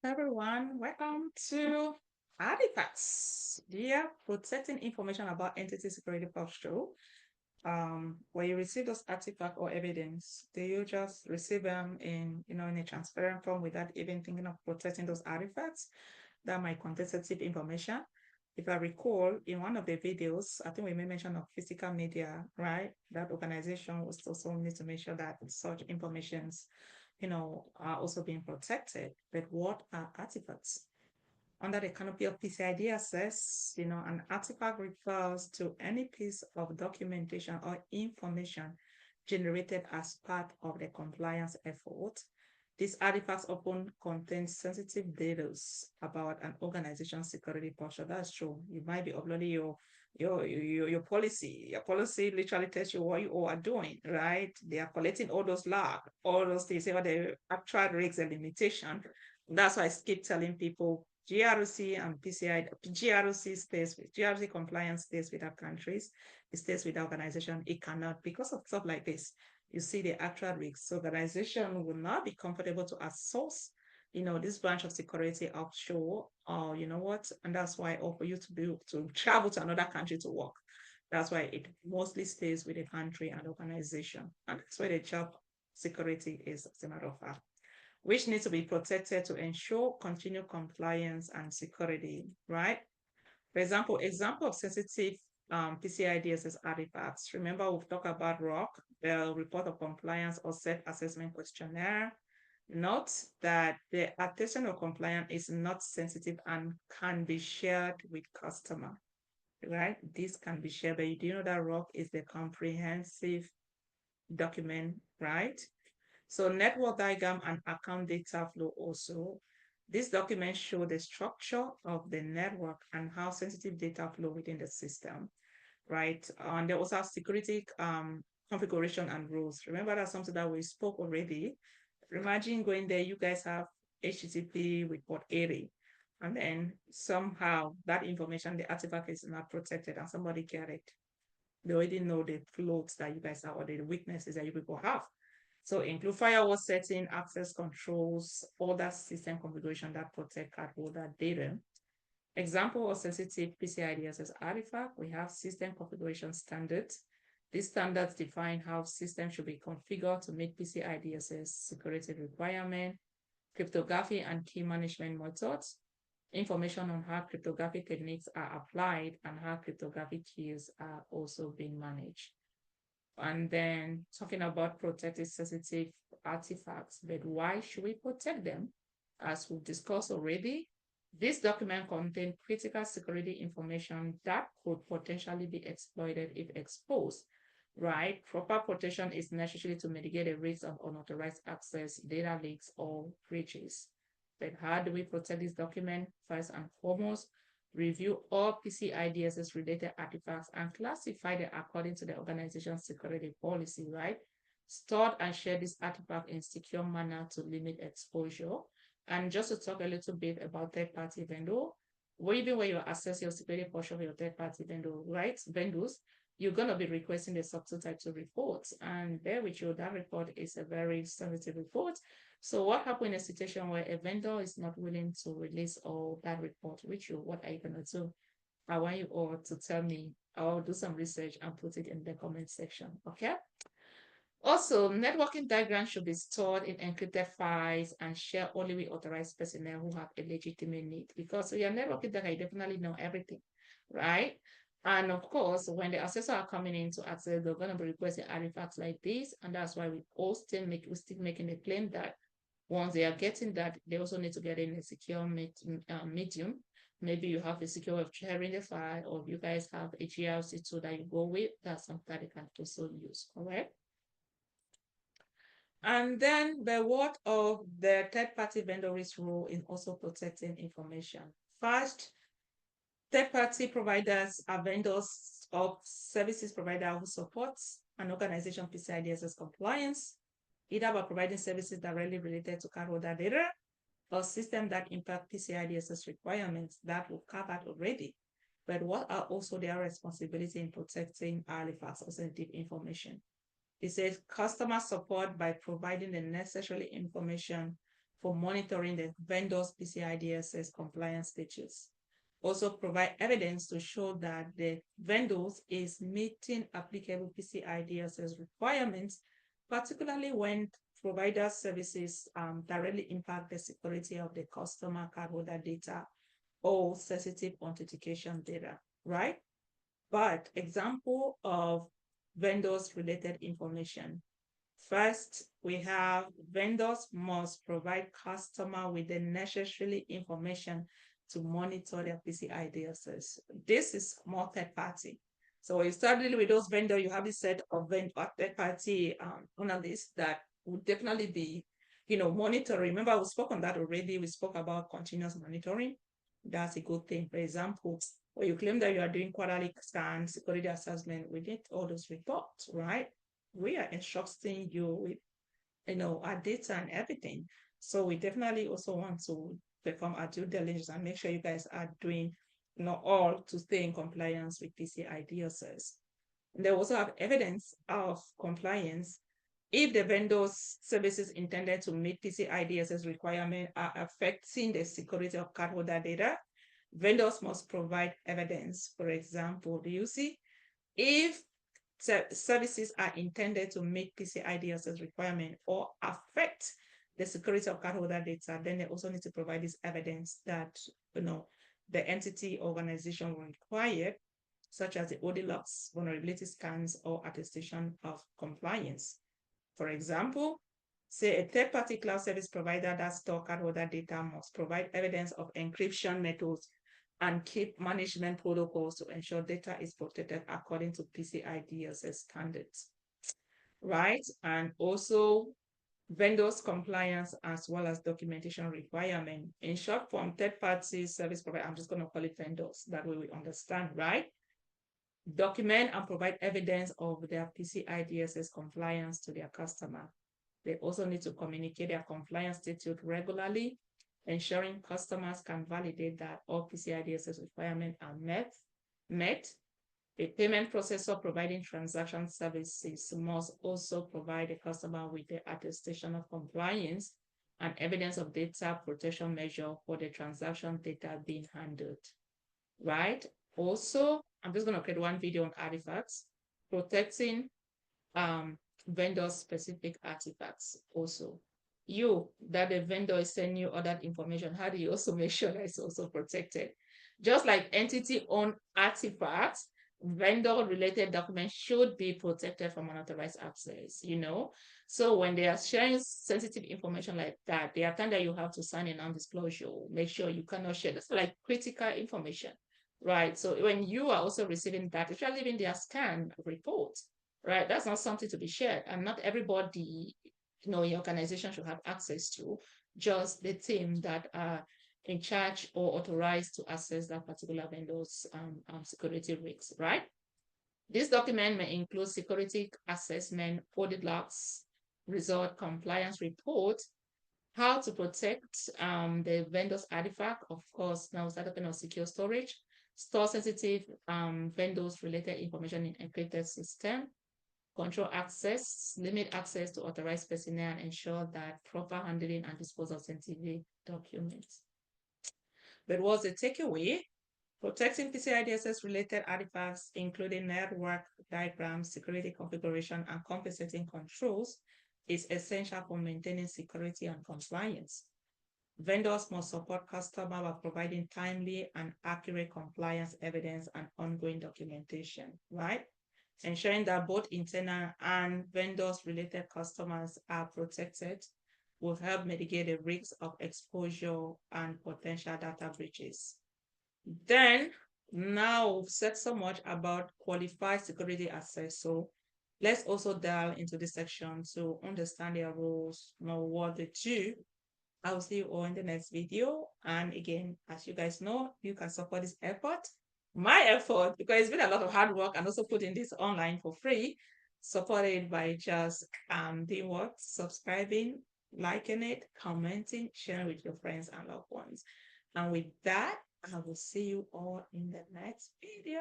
Everyone, welcome to Artifacts. Yeah, protecting information about entity security posture. When you receive those artifact or evidence, do you just receive them in a transparent form without even thinking of protecting those artifacts that might contain sensitive information? If I recall, in one of the videos, I think we made mention of physical media, right? That organization was also need to make sure that such informations are also being protected. But what are artifacts? Under the canopy of PCI DSS, an artifact refers to any piece of documentation or information generated as part of the compliance effort. These artifacts often contain sensitive data about an organization's security posture. That's true. You might be uploading your policy. Your policy literally tells you what you all are doing, right? They are collecting all those log, all those things, all the actual risks and limitation. That's why I keep telling people GRC and PCI, GRC stays with GRC compliance stays with our countries, it stays with the organization. It cannot because of stuff like this. You see the actual risks. So organization will not be comfortable to outsource, this branch of security offshore, or you know what, and that's why for you to be able to travel to another country to work. That's why it mostly stays with the country and organization, and that's where the job security is, as a matter of fact, which needs to be protected to ensure continued compliance and security, right? For example of sensitive PCI DSS artifacts. Remember, we've talked about ROC, the report of compliance or self-assessment questionnaire. Note that the attestation of compliance is not sensitive and can be shared with customer, right? This can be shared, but you do know that ROC is the comprehensive document, right? So network diagram and account data flow also. These documents show the structure of the network and how sensitive data flow within the system, right? And they also have security configuration and rules. Remember, that's something that we spoke already. Imagine going there, you guys have HTTP with port 80, and then somehow that information, the artifact is not protected and somebody get it. They already know the floats that you guys have or the weaknesses that you people have. So include firewall setting, access controls, all that system configuration that protect cardholder data. Example of sensitive PCI DSS artifact, we have system configuration standards. These standards define how systems should be configured to meet PCI DSS security requirement, cryptography and key management methods, information on how cryptographic techniques are applied and how cryptographic keys are also being managed. And then talking about protected sensitive artifacts, but why should we protect them? As we've discussed already, this document contains critical security information that could potentially be exploited if exposed, right? Proper protection is necessary to mitigate the risk of unauthorized access, data leaks, or breaches. But how do we protect this document? First and foremost, review all PCI DSS related artifacts and classify them according to the organization's security policy, right? Store and share this artifact in secure manner to limit exposure. And just to talk a little bit about third-party vendor, even when you assess your security portion of your third-party vendor, right? Vendors, you're going to be requesting the SOC 2 Type 2 reports. And bear with you, that report is a very sensitive report. So what happens in a situation where a vendor is not willing to release all that report with you? What are you going to do? I want you all to tell me. I'll do some research and put it in the comment section, okay? Also, networking diagrams should be stored in encrypted files and shared only with authorized personnel who have a legitimate need, because your networking diagram, you definitely know everything, right? And of course, when the assessors are coming in to access, they're going to be requesting artifacts like this. And that's why we still making the claim that once they are getting that, they also need to get in a secure medium. Maybe you have a secure way of sharing the file, or you guys have a GRC tool that you go with. That's something that they can also use, correct? And then the word of the third-party vendor risk role in also protecting information. First, third-party providers are vendors of services provider who supports an organization PCI DSS compliance, either by providing services directly related to cardholder data or systems that impact PCI DSS requirements that were covered already. But what are also their responsibility in protecting artifacts or sensitive information? It says customer support by providing the necessary information for monitoring the vendor's PCI DSS compliance status. Also provide evidence to show that the vendors is meeting applicable PCI DSS requirements, particularly when provider services directly impact the security of the customer cardholder data or sensitive authentication data, right? But example of vendors related information. First, we have vendors must provide customer with the necessary information to monitor their PCI DSS. This is more third party. So when you start dealing with those vendors, you have this set of third party analysts that would definitely be, monitoring. Remember, we spoke on that already. We spoke about continuous monitoring. That's a good thing. For example, when you claim that you are doing quarterly scans, security assessment, we need all those reports, right? We are instructing you with, our data and everything. So we definitely also want to perform our due diligence and make sure you guys are doing, all to stay in compliance with PCI DSS. And they also have evidence of compliance if the vendor's services intended to meet PCI DSS requirements are affecting the security of cardholder data. Vendors must provide evidence. For example, do you see? If services are intended to meet PCI DSS requirement or affect the security of cardholder data, then they also need to provide this evidence that the entity organization will require, such as the audit logs, vulnerability scans, or attestation of compliance. For example, say a third-party cloud service provider that stores cardholder data must provide evidence of encryption methods and keep management protocols to ensure data is protected according to PCI DSS standards, right? And also vendors compliance as well as documentation requirement. In short form, third-party service provider, I'm just going to call it vendors, that way we understand, right? Document and provide evidence of their PCI DSS compliance to their customer. They also need to communicate their compliance status regularly, ensuring customers can validate that all PCI DSS requirements are met. A payment processor providing transaction services must also provide a customer with the attestation of compliance and evidence of data protection measure for the transaction data being handled, right? Also, I'm just going to create one video on artifacts, protecting vendor-specific artifacts also. That the vendor is sending you all that information, how do you also make sure that it's also protected? Just like entity-owned artifacts, vendor-related documents should be protected from unauthorized access, So when they are sharing sensitive information like that, there are times that you have to sign a non-disclosure, make sure you cannot share. That's like critical information, right? So when you are also receiving that, if you're leaving their scan report, right, that's not something to be shared. And not everybody, your organization should have access to, just the team that are in charge or authorized to access that particular vendor's security risks, right? This document may include security assessment, audit logs, result compliance report, how to protect the vendor's artifact. Of course, now we're talking about secure storage, store sensitive vendors related information in encrypted system, control access, limit access to authorized personnel, and ensure that proper handling and disposal of sensitive documents. But what's the takeaway? Protecting PCI DSS related artifacts, including network diagrams, security configuration, and compensating controls, is essential for maintaining security and compliance. Vendors must support customers by providing timely and accurate compliance evidence and ongoing documentation, right? Ensuring that both internal and vendors related customers are protected will help mitigate the risks of exposure and potential data breaches. Then, now we've said so much about qualified security assessor. Let's also delve into this section to understand their roles, what they do. I will see you all in the next video. And again, as you guys know, you can support this effort. My effort, because it's been a lot of hard work and also putting this online for free, supported by just doing what? Subscribing, liking it, commenting, sharing with your friends and loved ones. And with that, I will see you all in the next video.